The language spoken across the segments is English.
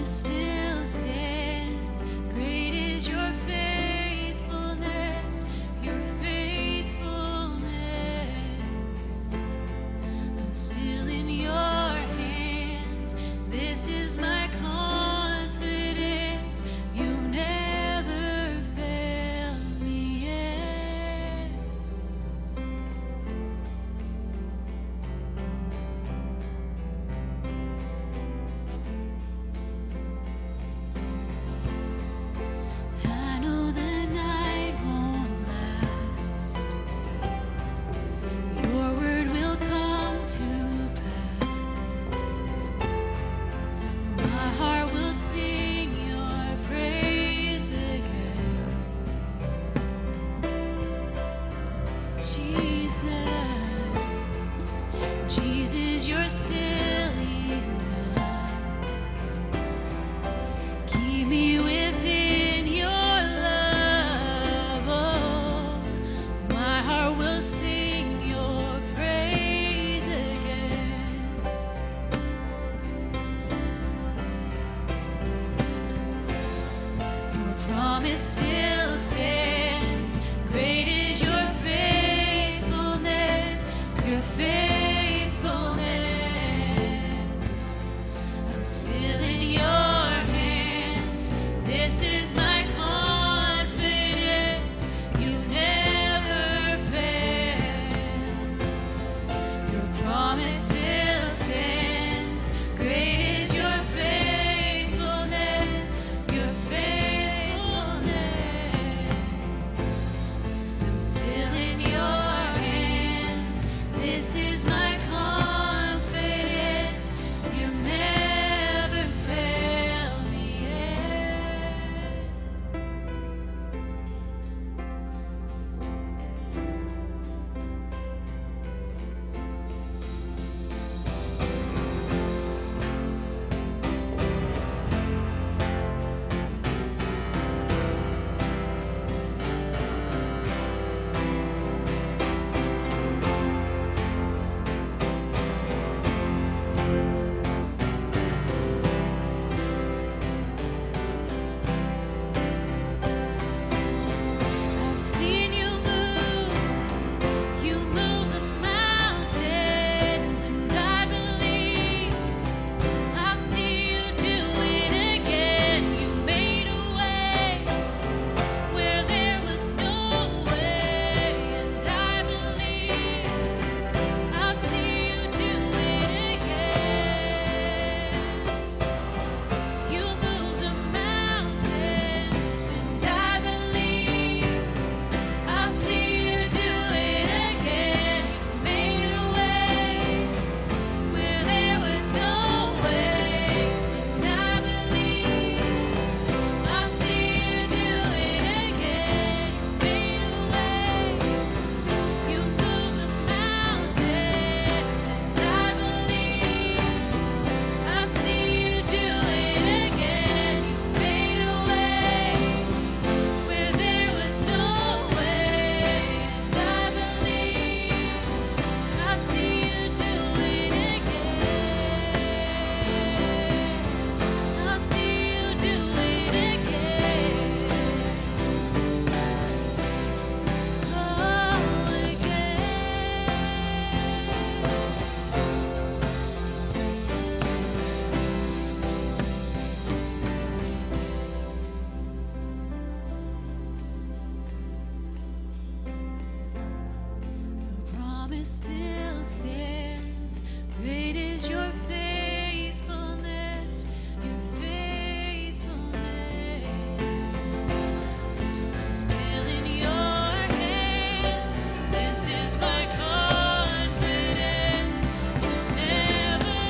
still stands. Great is your faithfulness, your faithfulness. I'm still in your hands. This is my confidence. You never failed me yet. I know the night won't last. Your word will come to pass. My heart will sing your praise again. Jesus, Jesus, you're still enough. Keep me within your love. Oh, my heart will sing your praise again. Your promise still stands. Great is your faithfulness, your faithfulness. I'm still in your hands. This is my confidence. You've never failed. Your promise still stands. Great is your faithfulness, your faithfulness. I'm still in your hands. This is my confidence. You've never failed me yet. I've seen you move the mountains, and I believe I'll see you do it again. You made a way where there was no way, and I believe I'll see you do it again. You move the mountains, and I believe I'll see you do it again. You made a way where there was no way, and I believe I'll see you do it again. You made a way, you move the mountains, and I believe I'll see you do it again. You made a way where there was no way, and I believe I'll see you do it again. I'll see you do it again. Oh, Your promise still stands. Great is your faithfulness, your faithfulness. I'm still in your hands. This is my confidence. You've never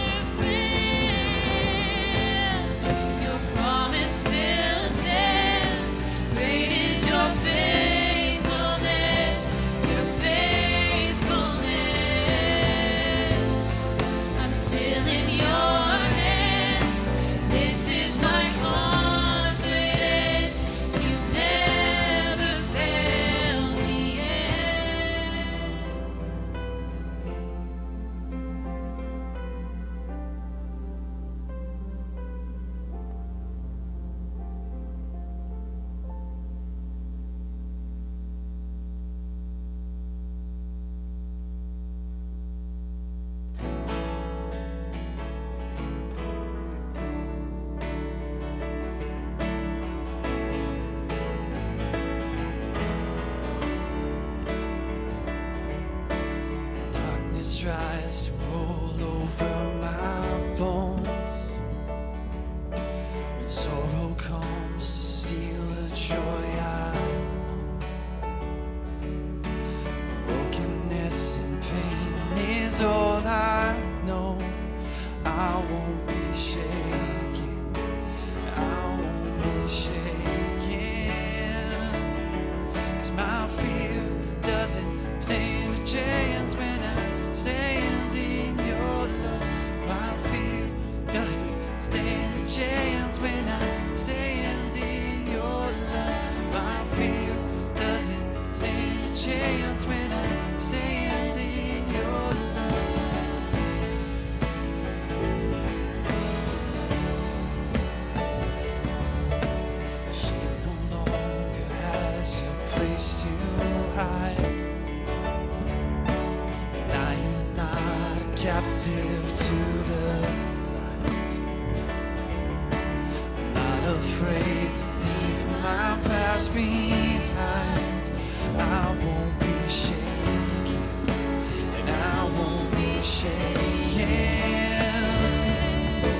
failed. Your promise still stands. Great is your faithfulness, your faithfulness. roll over my bones. When sorrow comes to steal the joy I own. Brokenness and pain is all I know. I won't be shaken. I won't be shaken. 'Cause my fear doesn't stand a chance when I stand in your love. My fear doesn't stand a chance when I stand in your love. My fear doesn't stand a chance when I stand in your love. She no longer has a place to hide. I am not a captive to the lies. I'm not afraid to leave my past behind. I won't be shaken, and I won't be shaken.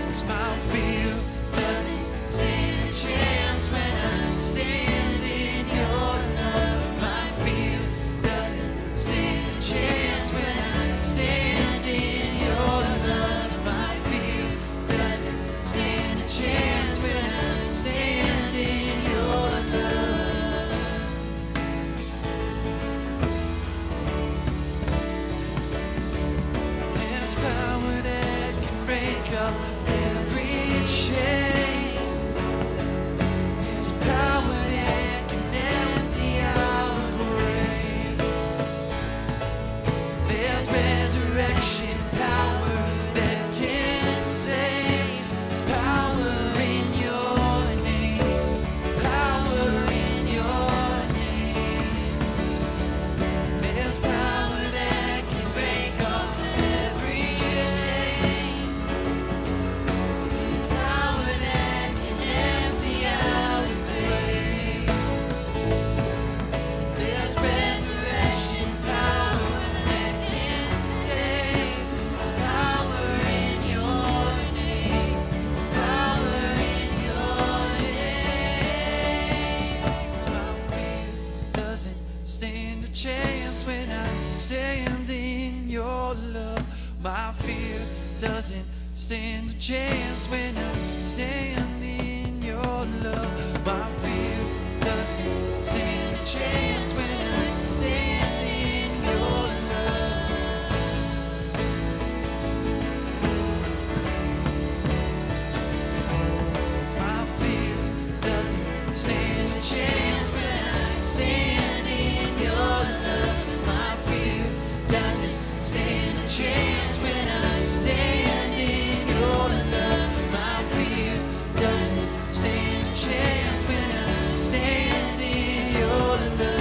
'Cause my fear doesn't stand a chance when I stand in your love. My fear doesn't stand a chance when I stand in your love. My fear doesn't stand a chance when I stand in your love. There's power that can break up every chain. There's power that can empty our grave. There's resurrection power that can save. There's power in your name. Power in your name. There's power that can break up every chain. There's power that can empty our grave. There's resurrection power that can save. There's power in your name. Power in your name. 'Cause my fear doesn't stand a chance when I stand in your love. My fear doesn't stand a chance when I stand in your love. My fear doesn't stand a chance when I stand in your love. 'Cause my fear doesn't stand a chance when I stand in your love. My fear doesn't stand a chance when I stand in your love. My fear doesn't stand a chance when I stand in your love.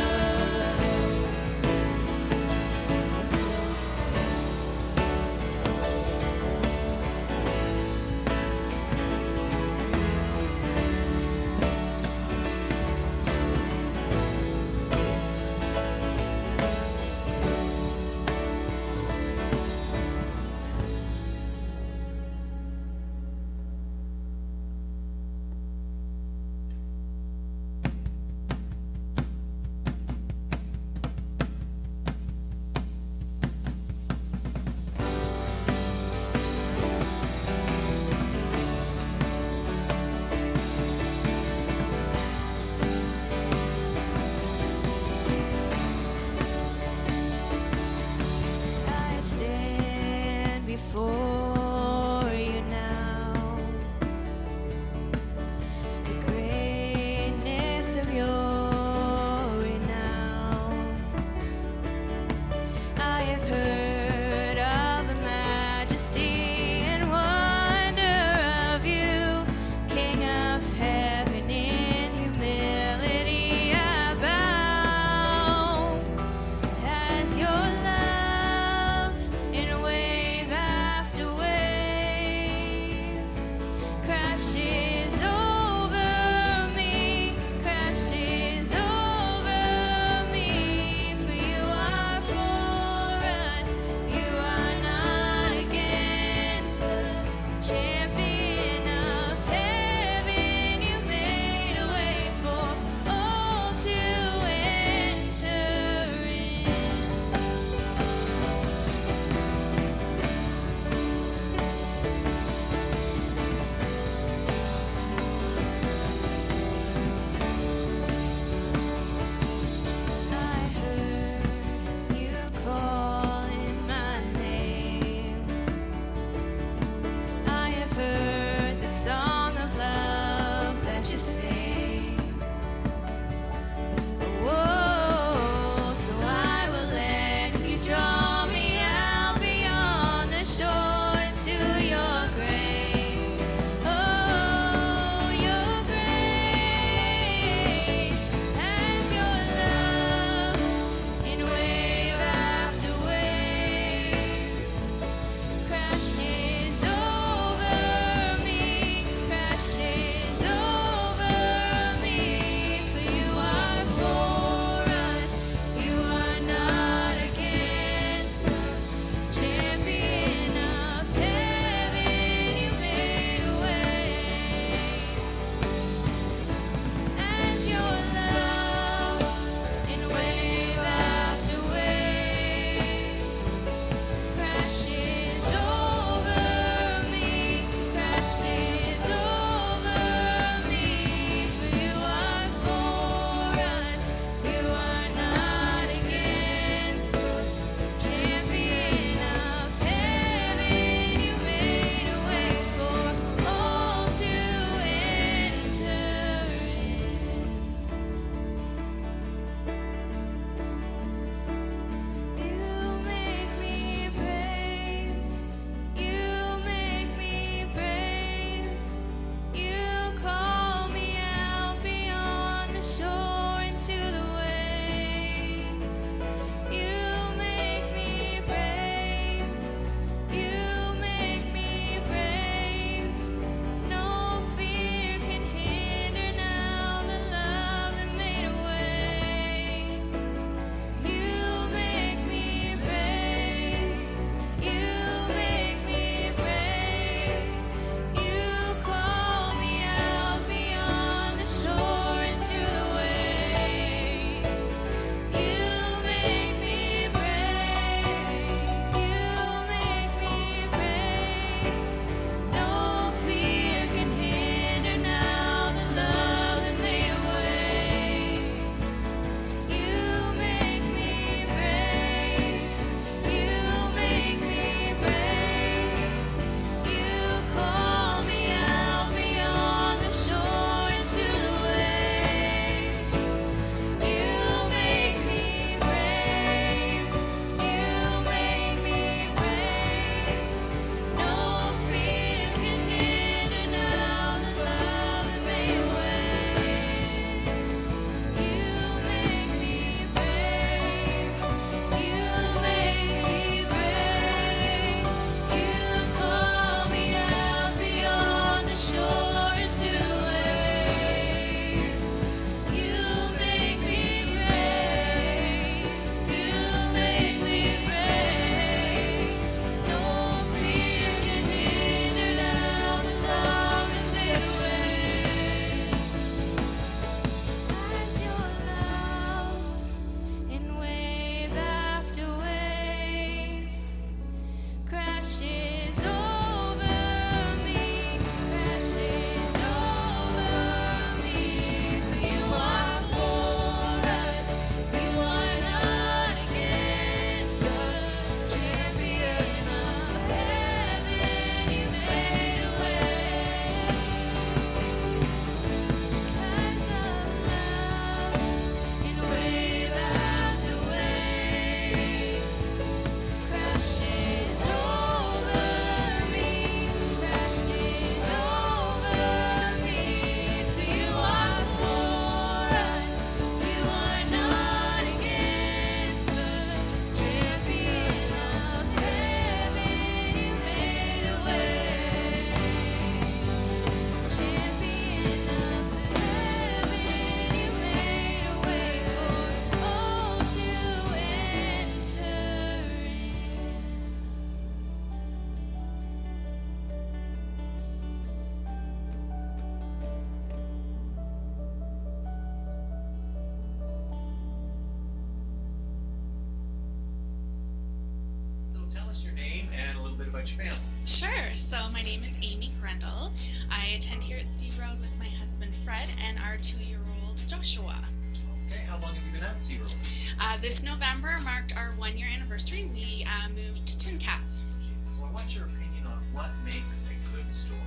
I stand before you now. The greatness of your renown. I have heard of the majesty and wonder of you, King of heaven. In humility I bow as your love in wave after wave crashes over me, crashes over me. For you are for us, you are not us your name and a little bit about your family. Sure. So my name is Amy Grendel. I attend here at Sea Road with my husband Fred and our 2-year-old Joshua. Okay, how long have you been at Sea Road? This November marked our 1-year anniversary. We moved to Tin Cap. So I want your opinion on what makes a good story.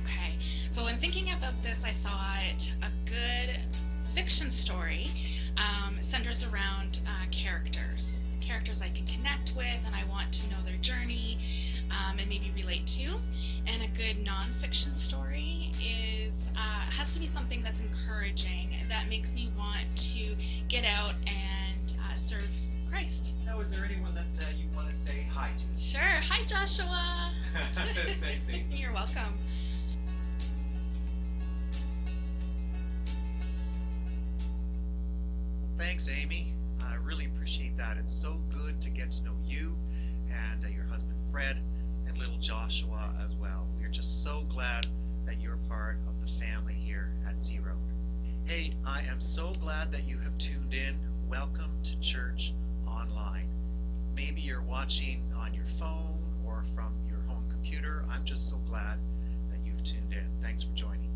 Okay. So when thinking about this, I thought a good fiction story centers around characters I can connect with and I want to know their journey and maybe relate to. And a good nonfiction story has to be something that's encouraging, that makes me want to get out and serve Christ. Now, is there anyone that you want to say hi to? Sure. Hi, Joshua. Thanks, Amy. You're welcome. Thanks, Amy. I really appreciate that. It's so good to get to know you and your husband Fred and little Joshua as well. We're just so glad that you're part of the family here at Sea Road. Hey, I am so glad that you have tuned in. Welcome to church online. Maybe you're watching on your phone or from your home computer. I'm just so glad that you've tuned in. Thanks for joining.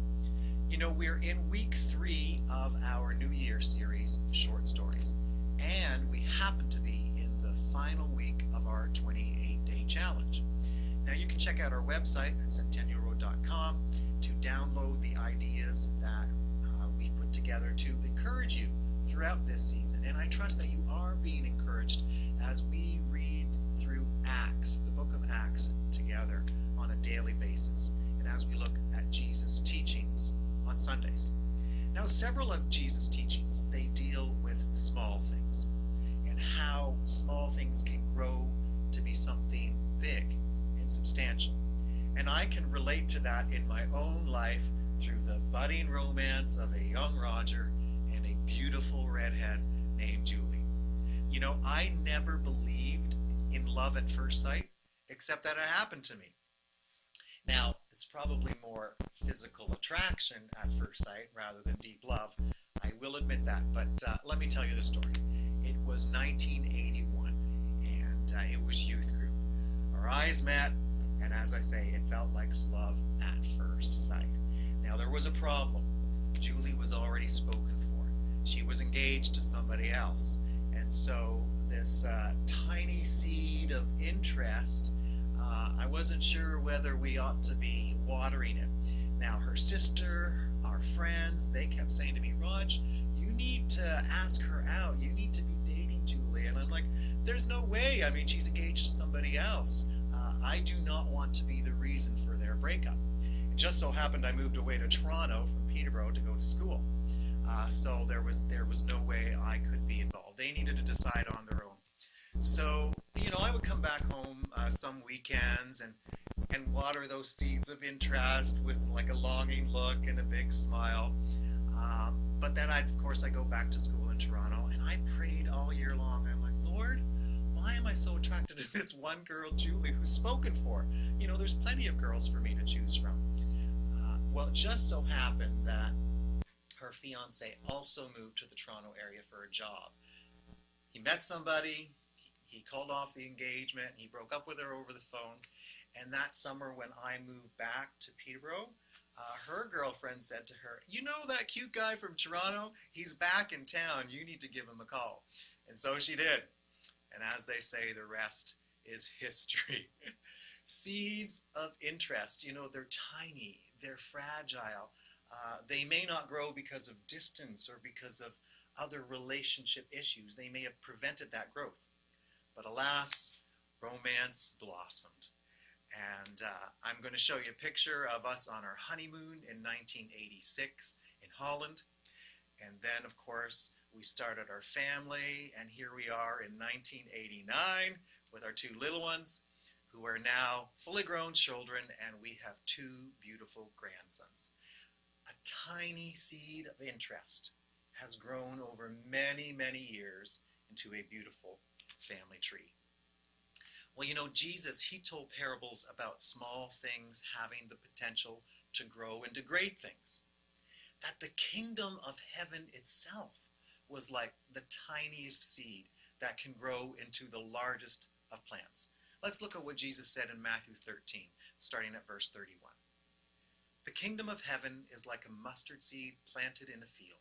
You know, we're in week 3 of our New Year series, Short Stories, and we happen to be in the final week of our 28-day challenge. Now, you can check out our website at centennialroad.com to download the ideas that we've put together to encourage you throughout this season. And I trust that you are being encouraged as we read through Acts, the book of Acts, together on a daily basis, and as we look at Jesus' teachings on Sundays. Now, several of Jesus' teachings, they deal with small things and how small things can grow to be something big and substantial. And I can relate to that in my own life through the budding romance of a young Roger and a beautiful redhead named Julie. You know, I never believed in love at first sight, except that it happened to me. Now, it's probably more physical attraction at first sight rather than deep love. I will admit that, but let me tell you the story. It was 1981, and it was youth group. Our eyes met, and as I say, it felt like love at first sight. Now, there was a problem. Julie was already spoken for. She was engaged to somebody else, and so this tiny seed of interest, I wasn't sure whether we ought to be watering it. Now, her sister, our friends, they kept saying to me, Raj, you need to ask her out. You need to be dating Julie. And I'm like, there's no way. I mean, she's engaged to somebody else. I do not want to be the reason for their breakup. It just so happened I moved away to Toronto from Peterborough to go to school. So there was no way I could be involved. They needed to decide on their own. So, you know, I would come back home some weekends and water those seeds of interest with like a longing look and a big smile. But then of course I go back to school in Toronto and I prayed all year long. I'm like, Lord, why am I so attracted to this one girl, Julie, who's spoken for? You know, there's plenty of girls for me to choose from. Well, it just so happened that her fiance also moved to the Toronto area for a job. He met somebody, he called off the engagement, he broke up with her over the phone, and that summer when I moved back to Peterborough, her girlfriend said to her, you know that cute guy from Toronto? He's back in town, you need to give him a call. And so she did. And as they say, the rest is history. Seeds of interest, you know, they're tiny, they're fragile. They may not grow because of distance or because of other relationship issues. They may have prevented that growth. But alas, romance blossomed. And I'm going to show you a picture of us on our honeymoon in 1986 in Holland. And then, of course, we started our family, and here we are in 1989 with our 2 little ones, who are now fully grown children, and we have 2 beautiful grandsons. A tiny seed of interest has grown over many, many years into a beautiful family tree. Well, you know, Jesus, he told parables about small things having the potential to grow into great things. That the kingdom of heaven itself was like the tiniest seed that can grow into the largest of plants. Let's look at what Jesus said in Matthew 13, starting at verse 31. The kingdom of heaven is like a mustard seed planted in a field.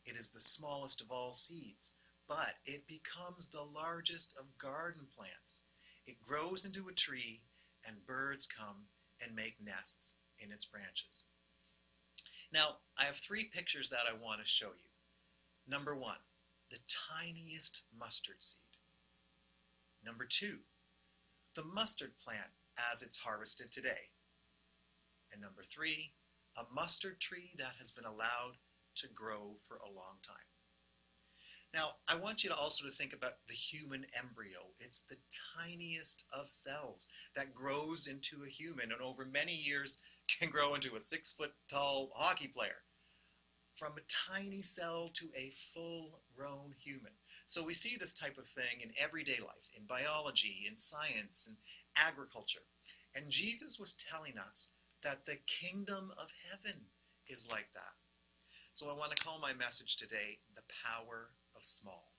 It is the smallest of all seeds, but it becomes the largest of garden plants. It grows into a tree, and birds come and make nests in its branches. Now, I have three pictures that I want to show you. Number one, the tiniest mustard seed. Number two, the mustard plant as it's harvested today. And number three, a mustard tree that has been allowed to grow for a long time. Now, I want you to also to think about the human embryo. It's the tiniest of cells that grows into a human and over many years can grow into a 6-foot-tall hockey player. From a tiny cell to a full-grown human. So we see this type of thing in everyday life, in biology, in science, in agriculture. And Jesus was telling us that the kingdom of heaven is like that. So I want to call my message today, the power of small.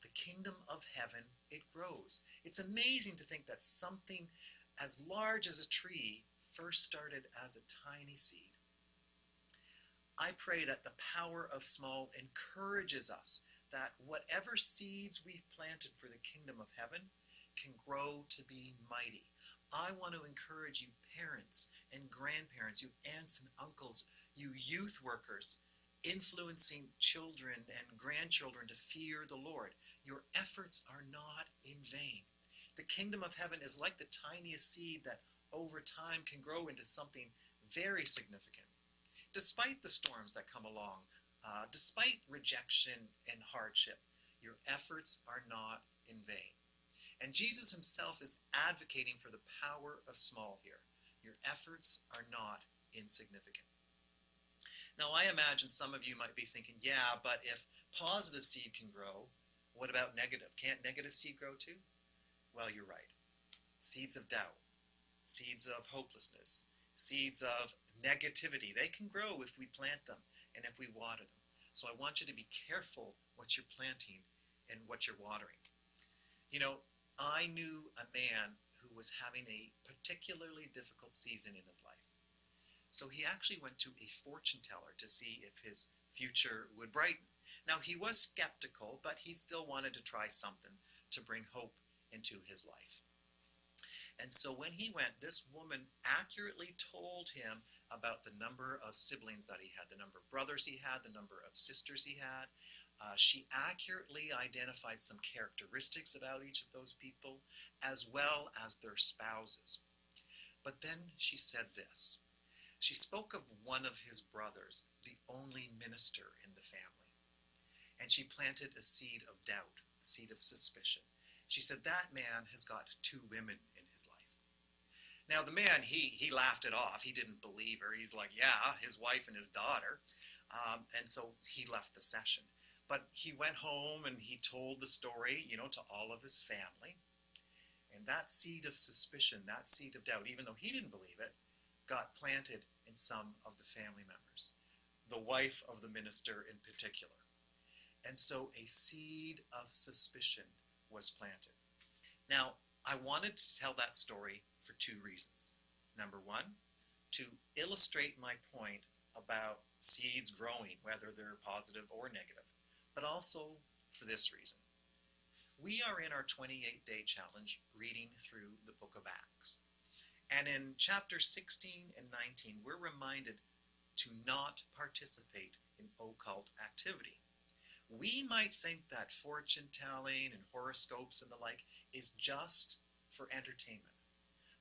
The kingdom of heaven, it grows. It's amazing to think that something as large as a tree first started as a tiny seed. I pray that the power of small encourages us that whatever seeds we've planted for the kingdom of heaven can grow to be mighty. I want to encourage you parents and grandparents, you aunts and uncles, you youth workers, influencing children and grandchildren to fear the Lord. Your efforts are not in vain. The kingdom of heaven is like the tiniest seed that over time can grow into something very significant. Despite the storms that come along, despite rejection and hardship, your efforts are not in vain. And Jesus himself is advocating for the power of small here. Your efforts are not insignificant. Now, I imagine some of you might be thinking, yeah, but if positive seed can grow, what about negative? Can't negative seed grow too? Well, you're right. Seeds of doubt, seeds of hopelessness, seeds of negativity, they can grow if we plant them and if we water them. So I want you to be careful what you're planting and what you're watering. You know, I knew a man who was having a particularly difficult season in his life. So he actually went to a fortune teller to see if his future would brighten. Now, he was skeptical, but he still wanted to try something to bring hope into his life. And so when he went, this woman accurately told him about the number of siblings that he had, the number of brothers he had, the number of sisters he had. She accurately identified some characteristics about each of those people, as well as their spouses. But then she said this. She spoke of one of his brothers, the only minister in the family. And she planted a seed of doubt, a seed of suspicion. She said, that man has got 2 women in his life. Now the man, he laughed it off. He didn't believe her. He's like, yeah, his wife and his daughter. And so he left the session. But he went home and he told the story, to all of his family. And that seed of suspicion, that seed of doubt, even though he didn't believe it, got planted in some of the family members, the wife of the minister in particular. And so a seed of suspicion was planted. Now, I wanted to tell that story for 2 reasons. Number one, to illustrate my point about seeds growing, whether they're positive or negative, but also for this reason. We are in our 28-day challenge reading through the book of Acts. And in chapters 16 and 19, we're reminded to not participate in occult activity. We might think that fortune telling and horoscopes and the like is just for entertainment.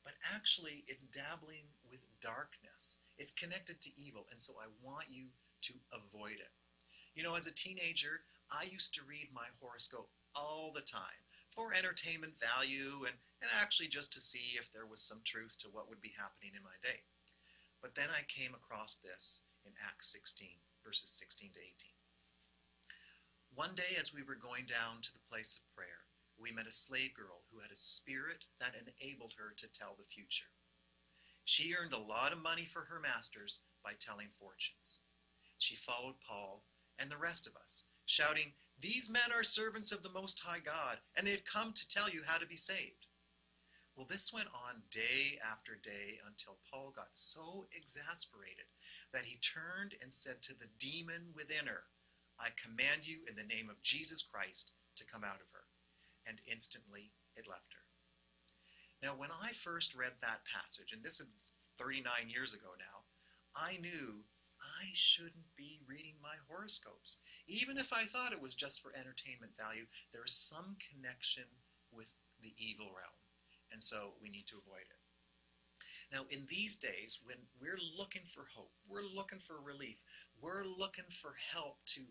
But actually, it's dabbling with darkness. It's connected to evil, and so I want you to avoid it. As a teenager, I used to read my horoscope all the time for entertainment value and actually just to see if there was some truth to what would be happening in my day. But then I came across this in Acts 16, verses 16 to 18. One day as we were going down to the place of prayer, we met a slave girl who had a spirit that enabled her to tell the future. She earned a lot of money for her masters by telling fortunes. She followed Paul and the rest of us, shouting, "These men are servants of the Most High God, and they have come to tell you how to be saved." Well, this went on day after day until Paul got so exasperated that he turned and said to the demon within her, I command you in the name of Jesus Christ to come out of her. And instantly it left her. Now, when I first read that passage, and this is 39 years ago now, I knew I shouldn't be reading my horoscopes. Even if I thought it was just for entertainment value, there is some connection with the evil realm. And so we need to avoid it. Now, in these days, when we're looking for hope, we're looking for relief, we're looking for help to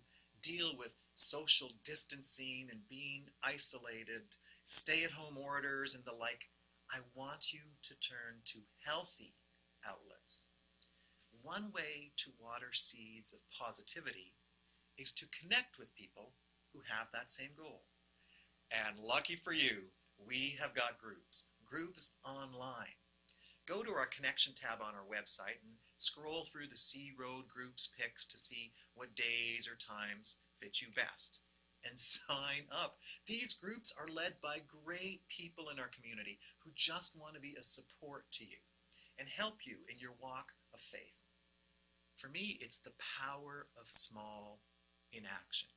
deal with social distancing and being isolated, stay-at-home orders and the like, I want you to turn to healthy outlets. One way to water seeds of positivity is to connect with people who have that same goal. And lucky for you, we have got groups online. Go to our connection tab on our website and scroll through the C Road groups picks to see what days or times fit you best. And sign up. These groups are led by great people in our community who just want to be a support to you and help you in your walk of faith. For me, it's the power of small in action.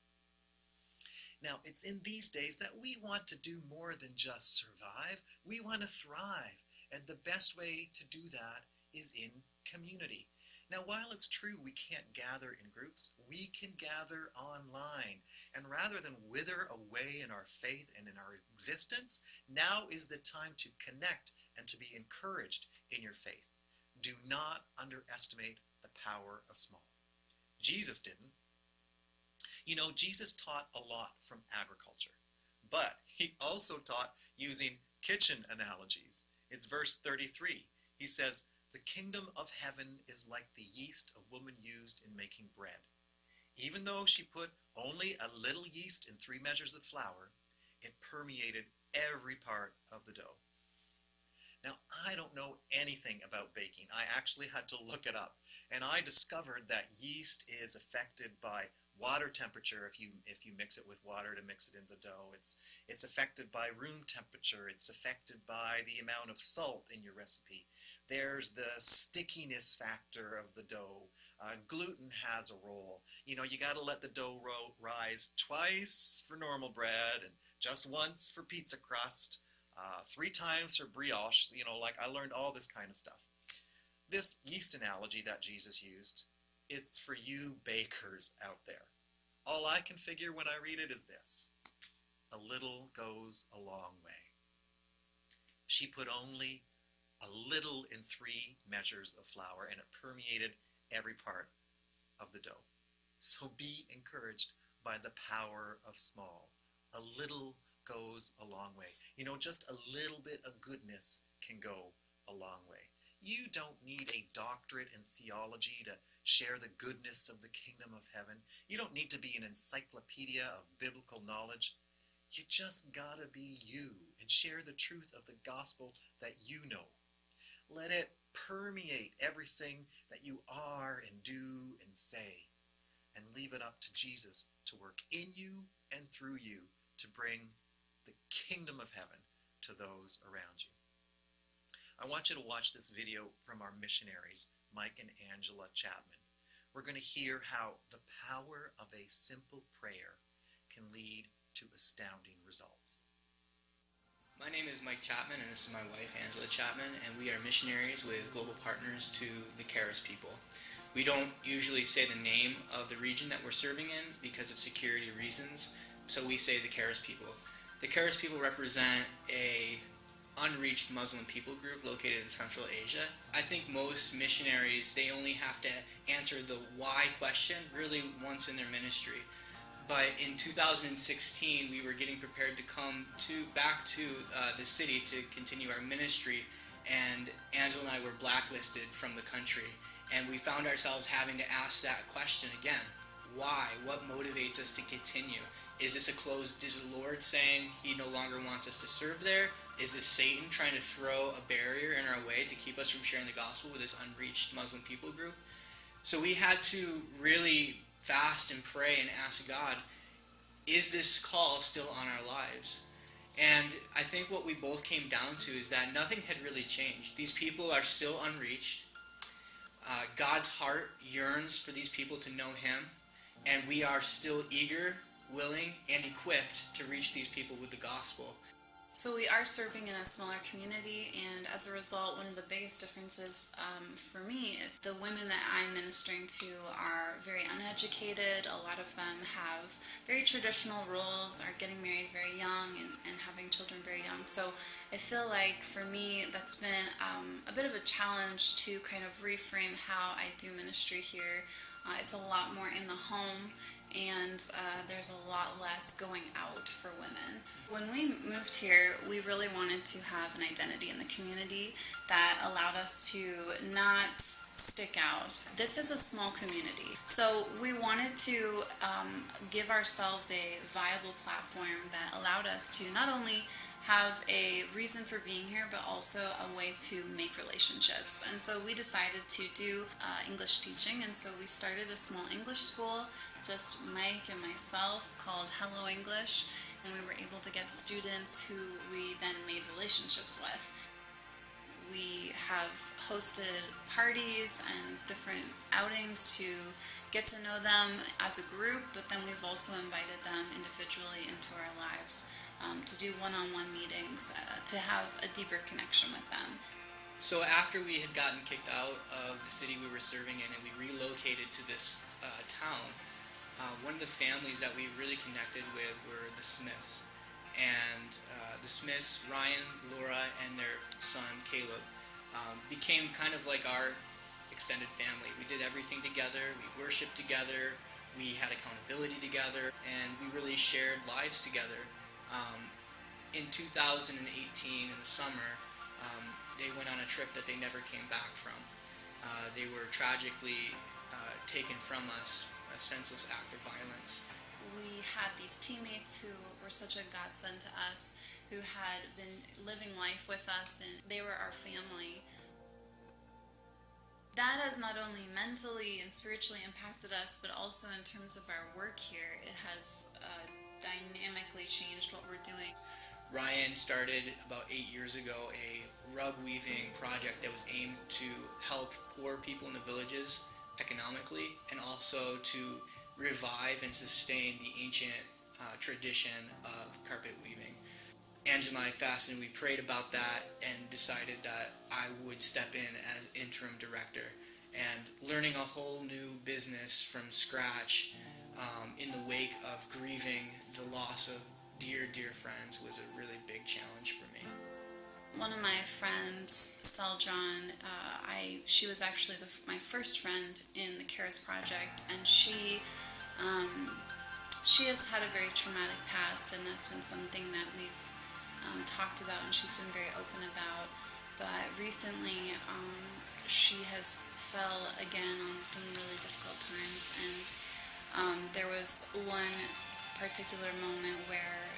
Now, it's in these days that we want to do more than just survive. We want to thrive. And the best way to do that is in community. Now, while it's true we can't gather in groups, we can gather online. And rather than wither away in our faith and in our existence, now is the time to connect and to be encouraged in your faith. Do not underestimate the power of small. Jesus didn't. You know, Jesus taught a lot from agriculture, but he also taught using kitchen analogies. It's verse 33. He says, the kingdom of heaven is like the yeast a woman used in making bread. Even though she put only a little yeast in 3 measures of flour, it permeated every part of the dough. Now, I don't know anything about baking. I actually had to look it up, and I discovered that yeast is affected by water temperature. If you mix it with water to mix it in the dough, it's affected by room temperature. It's affected by the amount of salt in your recipe. There's the stickiness factor of the dough. Gluten has a role. You know, you got to let the dough rise twice for normal bread and just once for pizza crust, 3 times for brioche. You know, like I learned all this kind of stuff. This yeast analogy that Jesus used, it's for you bakers out there. All I can figure when I read it is this: a little goes a long way. She put only a little in 3 measures of flour, and it permeated every part of the dough. So be encouraged by the power of small. A little goes a long way. You know, just a little bit of goodness can go a long way. You don't need a doctorate in theology to share the goodness of the kingdom of heaven. You don't need to be an encyclopedia of biblical knowledge. You just gotta be you and share the truth of the gospel that you know. Let it permeate everything that you are and do and say, and leave it up to Jesus to work in you and through you to bring the kingdom of heaven to those around you. I want you to watch this video from our missionaries, Mike and Angela Chapman. We're going to hear how the power of a simple prayer can lead to astounding results. My name is Mike Chapman, and this is my wife, Angela Chapman, and we are missionaries with Global Partners to the Charis people. We don't usually say the name of the region that we're serving in because of security reasons, so we say the Charis people. The Charis people represent a unreached Muslim people group located in Central Asia. I think most missionaries, they only have to answer the why question really once in their ministry. But in 2016, we were getting prepared to come back to the city to continue our ministry, and Angela and I were blacklisted from the country. And we found ourselves having to ask that question again. Why? What motivates us to continue? Is the Lord saying he no longer wants us to serve there? Is this Satan trying to throw a barrier in our way to keep us from sharing the gospel with this unreached Muslim people group? So we had to really fast and pray and ask God, is this call still on our lives? And I think what we both came down to is that nothing had really changed. These people are still unreached. God's heart yearns for these people to know Him, and we are still eager, willing, and equipped to reach these people with the gospel. So we are serving in a smaller community, and as a result, one of the biggest differences for me is the women that I'm ministering to are very uneducated. A lot of them have very traditional roles, are getting married very young and having children very young. So I feel like for me that's been a bit of a challenge to kind of reframe how I do ministry here. It's a lot more in the home, and there's a lot less going out for women. When we moved here, we really wanted to have an identity in the community that allowed us to not stick out. This is a small community, so we wanted to give ourselves a viable platform that allowed us to not only have a reason for being here, but also a way to make relationships. And so we decided to do English teaching, and so we started a small English school, just Mike and myself, called Hello English, and we were able to get students who we then made relationships with. We have hosted parties and different outings to get to know them as a group, but then we've also invited them individually into our lives to do one-on-one meetings, to have a deeper connection with them. So after we had gotten kicked out of the city we were serving in and we relocated to this town, one of the families that we really connected with were the Smiths. And the Smiths, Ryan, Laura, and their son, Caleb, became kind of like our extended family. We did everything together, we worshiped together, we had accountability together, and we really shared lives together. In 2018, in the summer, they went on a trip that they never came back from. They were tragically taken from us, a senseless act of violence. We had these teammates who were such a godsend to us, who had been living life with us, and they were our family. That has not only mentally and spiritually impacted us, but also in terms of our work here, it has dynamically changed what we're doing. Ryan started about 8 years ago a rug weaving project that was aimed to help poor people in the villages economically, and also to revive and sustain the ancient tradition of carpet weaving. Angela and I fasted, and we prayed about that and decided that I would step in as interim director. And learning a whole new business from scratch in the wake of grieving the loss of dear friends was a really big challenge for me. One of my friends, Seldron, she was actually my first friend in the CARES project, and she has had a very traumatic past, and that's been something that we've talked about and she's been very open about. But recently she has fell again on some really difficult times, and there was one particular moment where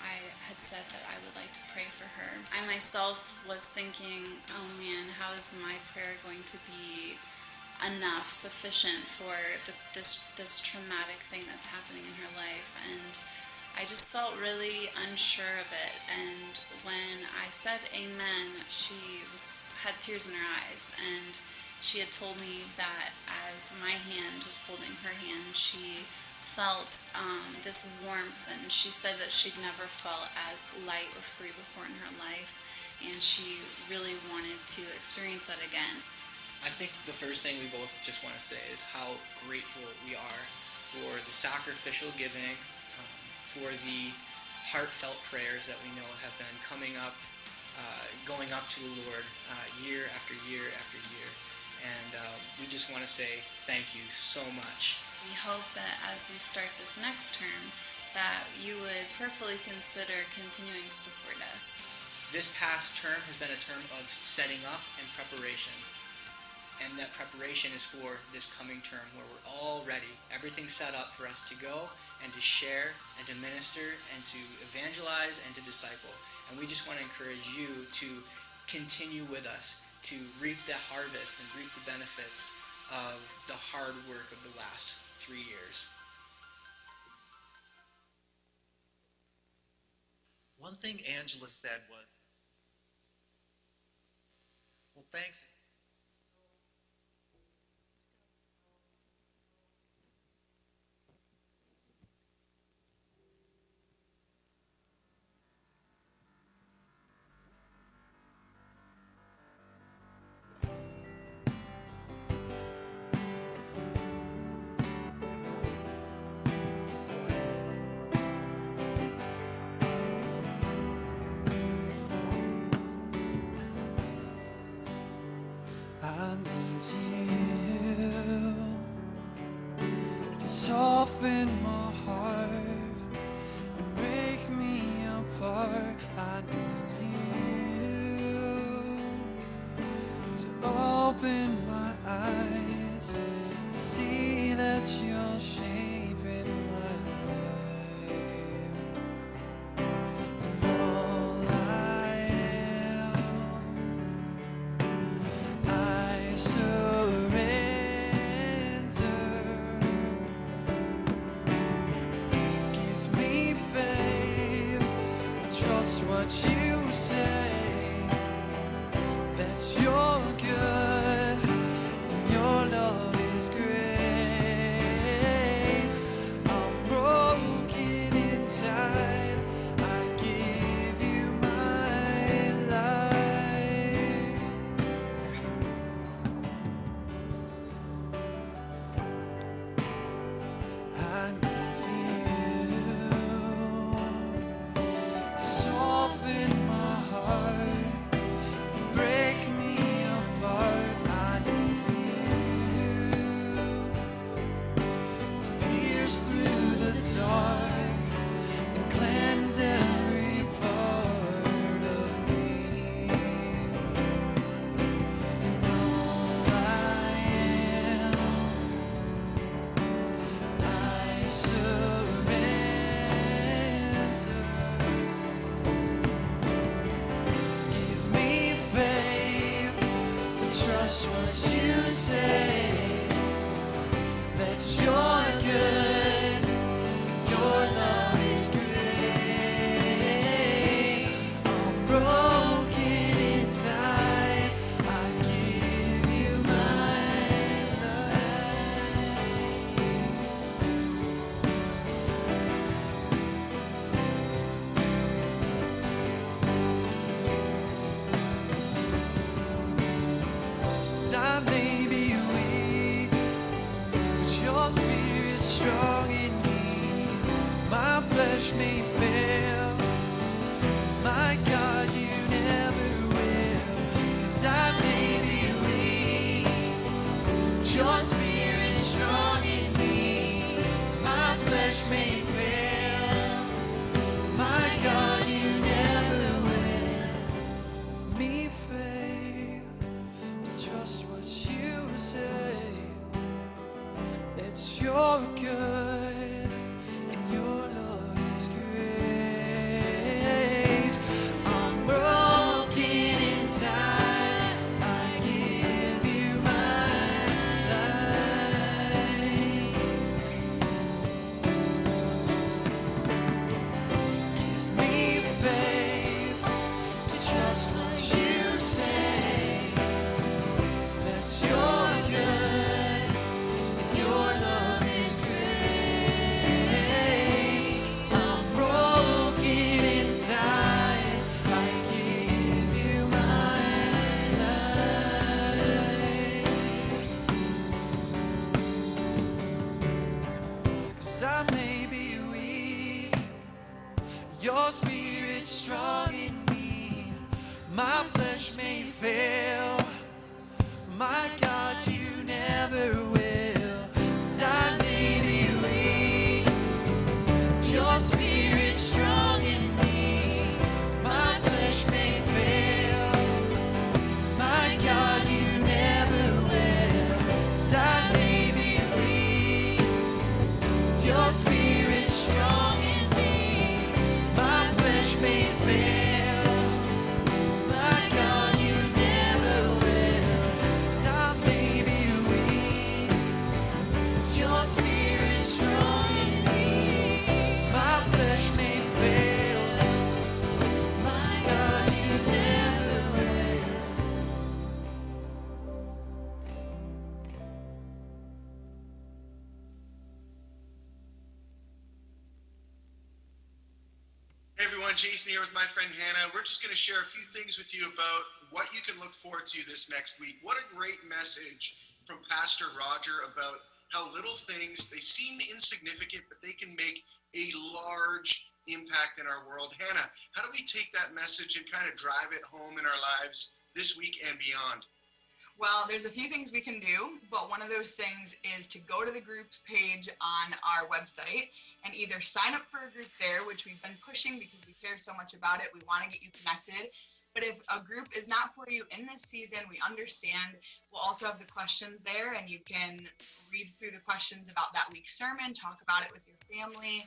I had said that I would like to pray for her. I myself was thinking, oh man, how is my prayer going to be enough, sufficient for this traumatic thing that's happening in her life? And I just felt really unsure of it. And when I said amen, she had tears in her eyes, and she had told me that as my hand was holding her hand, she felt this warmth, and she said that she'd never felt as light or free before in her life, and she really wanted to experience that again. I think the first thing we both just want to say is how grateful we are for the sacrificial giving, for the heartfelt prayers that we know have been coming up, going up to the Lord year after year after year. And we just want to say thank you so much. We hope that as we start this next term, that you would prayerfully consider continuing to support us. This past term has been a term of setting up and preparation. And that preparation is for this coming term, where we're all ready, everything's set up for us to go and to share and to minister and to evangelize and to disciple. And we just want to encourage you to continue with us, to reap the harvest and reap the benefits of the hard work of the last 3 years. One thing Angela said was, well, thanks. I need you to soften my heart and break me apart. I need you to open my eyes to see that you're shaping my life. And all I am, I surrender. Give me faith to trust what you say, that you're good and your love is great. I'm broken inside, I give you my life. I need you to soften my heart and break me apart. I need you to pierce through the dark and cleanse every part of me. And all I am, I surrender. Give me faith to trust what you say, that you're good, your love is great. I'm broken inside, I give you my life. I may be weak, but your spirit's strong in me. My flesh may fail, my God, you never will. 'Cause I may be weak, but your spirit's strong in me. My flesh may fail, my God, you never will. Give me faith to trust what you say, that you're good and your love is great. I'm broken inside, I give you my life. Give me faith to trust what you say, that you're good and your love is great. everyone, Jason here with my friend Hannah. We're just going to share a few things with you about what you can look forward to this next week. What a great message from Pastor Roger about how little things, they seem insignificant, but they can make a large impact in our world. Hannah, how do we take that message and kind of drive it home in our lives this week and beyond? Well, there's a few things we can do, but one of those things is to go to the groups page on our website and either sign up for a group there, which we've been pushing because we care so much about it. We want to get you connected. But if a group is not for you in this season, we understand. We'll also have the questions there, and you can read through the questions about that week's sermon, talk about it with your family,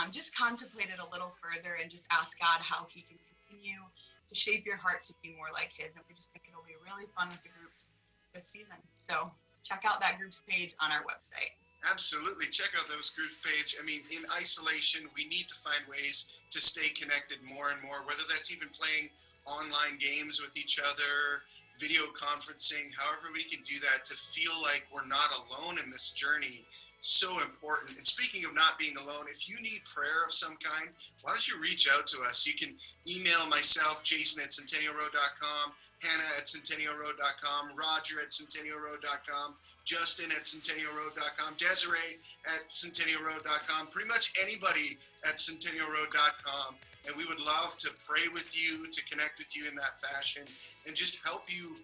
just contemplate it a little further and just ask God how he can continue to shape your heart to be more like his. And we just think it'll be really fun with the groups this season. So check out that groups page on our website. Absolutely. Check out those group page. I mean, in isolation, we need to find ways to stay connected more and more, whether that's even playing online games with each other, video conferencing, however we can do that to feel like we're not alone in this journey. So important. And speaking of not being alone, if you need prayer of some kind, why don't you reach out to us? You can email myself, Jason at centennialroad.com, Hannah at centennialroad.com, Roger at centennialroad.com, Justin at centennialroad.com, Desiree at centennialroad.com, pretty much anybody at centennialroad.com. And we would love to pray with you, to connect with you in that fashion, and just help you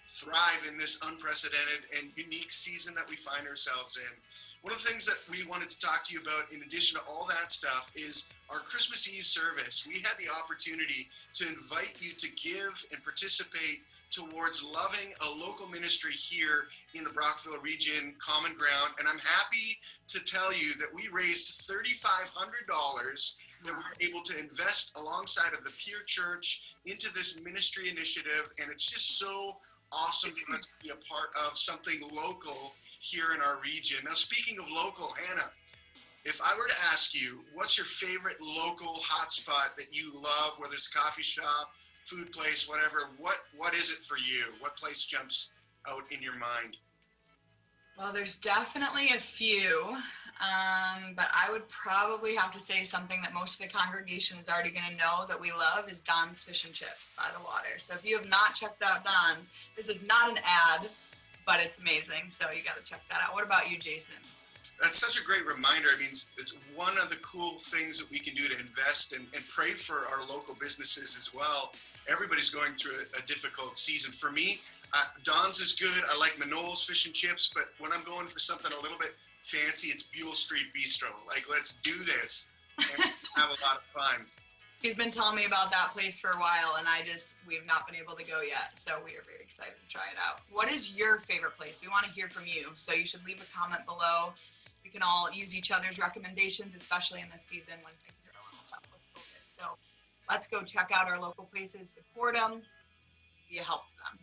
thrive in this unprecedented and unique season that we find ourselves in. One of the things that we wanted to talk to you about, in addition to all that stuff, is our Christmas Eve service. We had the opportunity to invite you to give and participate towards loving a local ministry here in the Brockville region, Common Ground. And I'm happy to tell you that we raised $3,500 that we were able to invest alongside of the Peer Church into this ministry initiative. And it's just so awesome for us to be a part of something local here in our region. Now, speaking of local, Hannah, if I were to ask you, what's your favorite local hotspot that you love, whether it's a coffee shop, food place, whatever, what is it for you? What place jumps out in your mind? Well, there's definitely a few, but I would probably have to say something that most of the congregation is already going to know that we love is Don's Fish and Chips by the water. So if you have not checked out Don's, this is not an ad, but it's amazing. So you got to check that out. What about you, Jason? That's such a great reminder. I mean, it's one of the cool things that we can do to invest and pray for our local businesses as well. Everybody's going through a difficult season. For me, Don's is good. I like Manol's Fish and Chips, but when I'm going for something a little bit fancy, it's Buell Street Bistro. Like, let's do this and have a lot of fun. He's been telling me about that place for a while, and we've not been able to go yet. So we are very excited to try it out. What is your favorite place? We want to hear from you. So you should leave a comment below. We can all use each other's recommendations, especially in this season when things are a little tough with COVID. So let's go check out our local places, support them, be a help to them.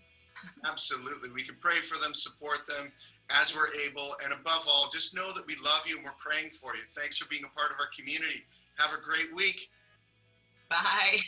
Absolutely. We can pray for them, support them as we're able. And above all, just know that we love you and we're praying for you. Thanks for being a part of our community. Have a great week. Bye.